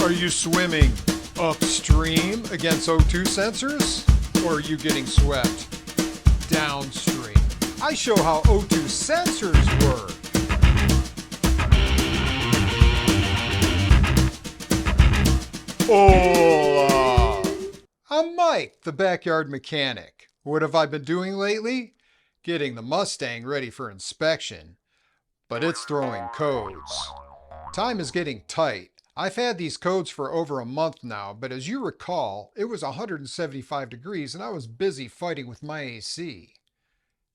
Are you swimming upstream against O2 sensors? Or are you getting swept downstream? I show how O2 sensors work. Hola! I'm Mike, the backyard mechanic. What have I been doing lately? Getting the Mustang ready for inspection. But it's throwing codes. Time is getting tight. I've had these codes for over a month now, but as you recall, it was 175 degrees and I was busy fighting with my AC.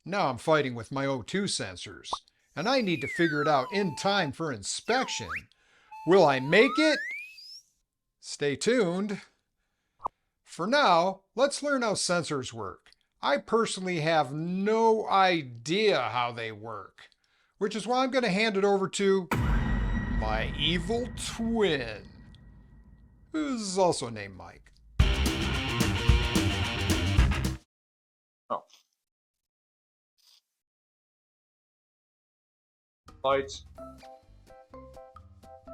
Now I'm fighting with my O2 sensors, and I need to figure it out in time for inspection. Will I make it? Stay tuned. For now, let's learn how sensors work. I personally have no idea how they work, which is why I'm going to hand it over to my evil twin, who's also named Mike. Oh. Lights.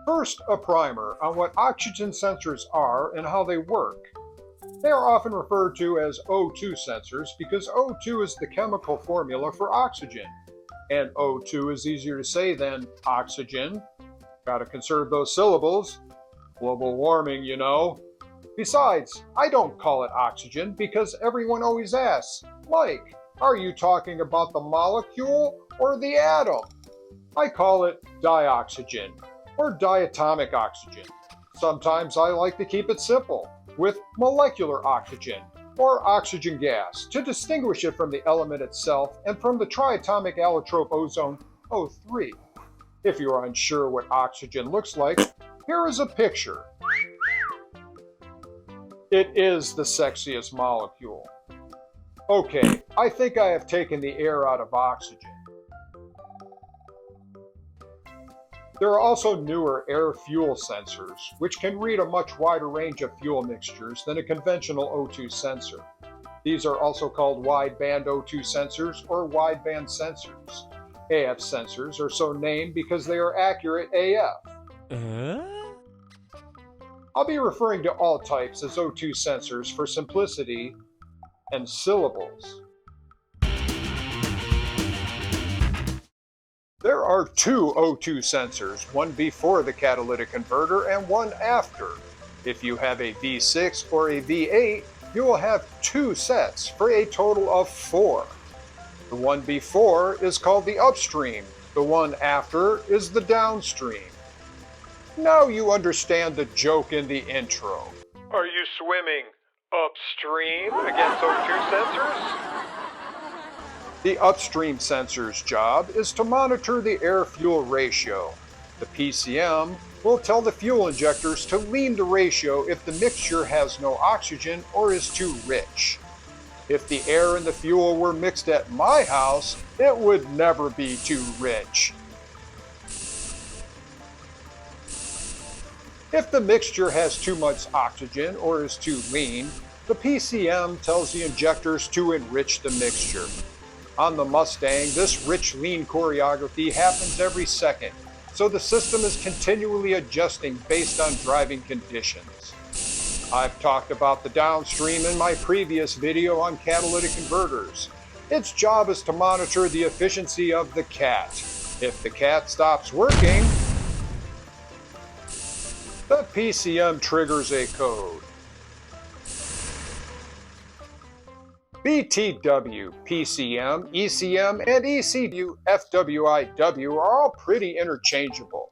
First, a primer on what oxygen sensors are and how they work. They are often referred to as O2 sensors because O2 is the chemical formula for oxygen, and O2 is easier to say than oxygen. Gotta conserve those syllables. Global warming, you know. Besides, I don't call it oxygen because everyone always asks, Mike, are you talking about the molecule or the atom? I call it dioxygen or diatomic oxygen. Sometimes I like to keep it simple with molecular oxygen or oxygen gas to distinguish it from the element itself and from the triatomic allotrope ozone O3. If you are unsure what oxygen looks like, here is a picture. It is the sexiest molecule. Okay, I think I have taken the air out of oxygen. There are also newer air-fuel sensors, which can read a much wider range of fuel mixtures than a conventional O2 sensor. These are also called wideband O2 sensors or wideband sensors. AF sensors are so named because they are accurate AF. I'll be referring to all types as O2 sensors for simplicity and syllables. There are two O2 sensors, one before the catalytic converter and one after. If you have a V6 or a V8, you will have two sets for a total of 4. The one before is called the upstream. The one after is the downstream. Now you understand the joke in the intro. Are you swimming upstream against O2 sensors? The upstream sensor's job is to monitor the air-fuel ratio. The PCM will tell the fuel injectors to lean the ratio if the mixture has no oxygen or is too rich. If the air and the fuel were mixed at my house, it would never be too rich. If the mixture has too much oxygen or is too lean, the PCM tells the injectors to enrich the mixture. On the Mustang, this rich lean choreography happens every second, so the system is continually adjusting based on driving conditions. I've talked about the downstream in my previous video on catalytic converters. Its job is to monitor the efficiency of the cat. If the cat stops working, the PCM triggers a code. BTW, PCM, ECM, and ECU, FWIW are all pretty interchangeable.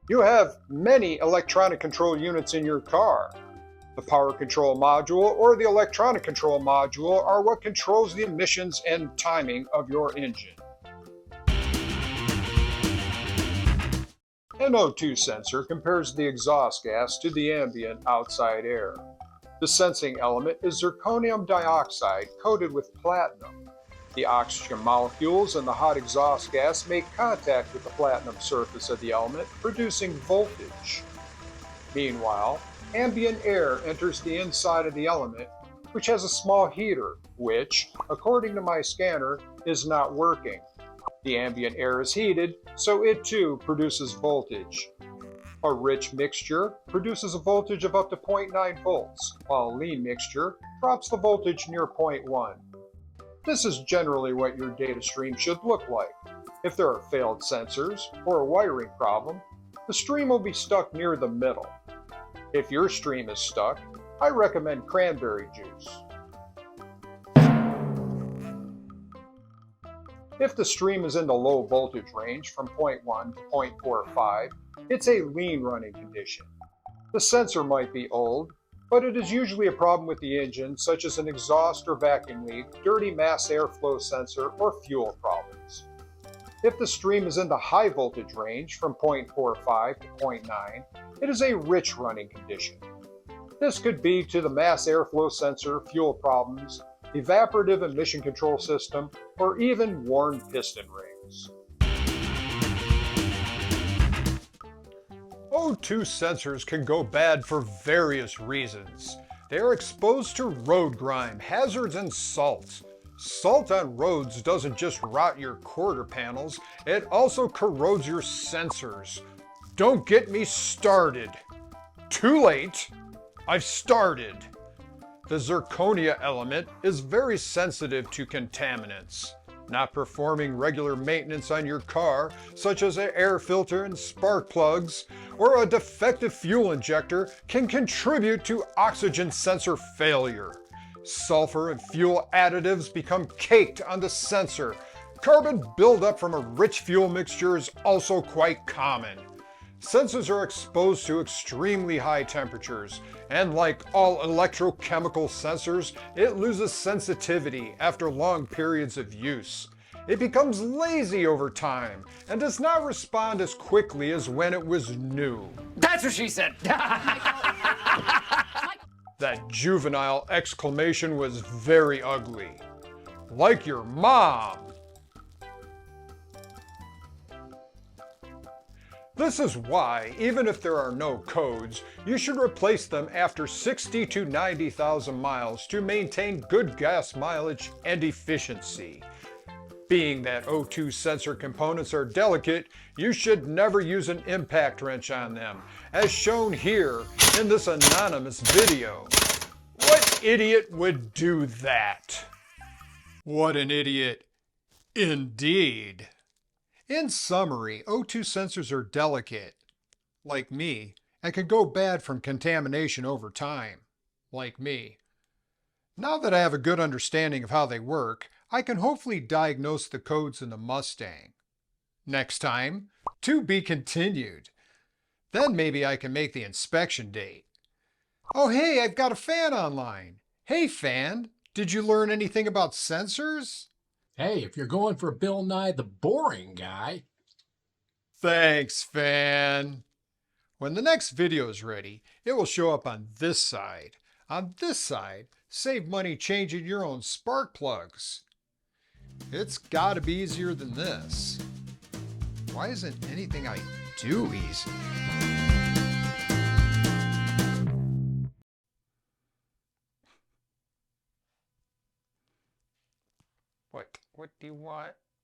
You have many electronic control units in your car. The power control module or the electronic control module are what controls the emissions and timing of your engine. An O2 sensor compares the exhaust gas to the ambient outside air. The sensing element is zirconium dioxide coated with platinum. The oxygen molecules and the hot exhaust gas make contact with the platinum surface of the element, producing voltage. Meanwhile, ambient air enters the inside of the element, which has a small heater, which, according to my scanner, is not working. The ambient air is heated, so it too produces voltage. A rich mixture produces a voltage of up to 0.9 volts, while a lean mixture drops the voltage near 0.1. This is generally what your data stream should look like. If there are failed sensors or a wiring problem, the stream will be stuck near the middle. If your stream is stuck, I recommend cranberry juice. If the stream is in the low voltage range from 0.1 to 0.45, it's a lean running condition. The sensor might be old, but it is usually a problem with the engine, such as an exhaust or vacuum leak, dirty mass airflow sensor, or fuel problems. If the stream is in the high voltage range from 0.45 to 0.9, it is a rich running condition. This could be to the mass airflow sensor, fuel problems, evaporative emission control system, or even worn piston rings. O2 sensors can go bad for various reasons. They are exposed to road grime, hazards, and salt. Salt on roads doesn't just rot your quarter panels, it also corrodes your sensors. Don't get me started. Too late. I've started. The zirconia element is very sensitive to contaminants. Not performing regular maintenance on your car, such as an air filter and spark plugs, or a defective fuel injector, can contribute to oxygen sensor failure. Sulfur and fuel additives become caked on the sensor. Carbon buildup from a rich fuel mixture is also quite common. Sensors are exposed to extremely high temperatures, and like all electrochemical sensors, it loses sensitivity after long periods of use. It becomes lazy over time, and does not respond as quickly as when it was new. That's what she said! That juvenile exclamation was very ugly. Like your mom! This is why, even if there are no codes, you should replace them after 60 to 90,000 miles to maintain good gas mileage and efficiency. Being that O2 sensor components are delicate, you should never use an impact wrench on them, as shown here in this anonymous video. What idiot would do that? What an idiot, indeed. In summary, O2 sensors are delicate, like me, and can go bad from contamination over time, like me. Now that I have a good understanding of how they work, I can hopefully diagnose the codes in the Mustang. Next time, to be continued. Then maybe I can make the inspection date. Oh hey, I've got a fan online. Hey fan, did you learn anything about sensors? Hey, if you're going for Bill Nye the Boring Guy. Thanks, fan. When the next video is ready, it will show up on this side. On this side, save money changing your own spark plugs. It's gotta be easier than this. Why isn't anything I do easy? What do you want?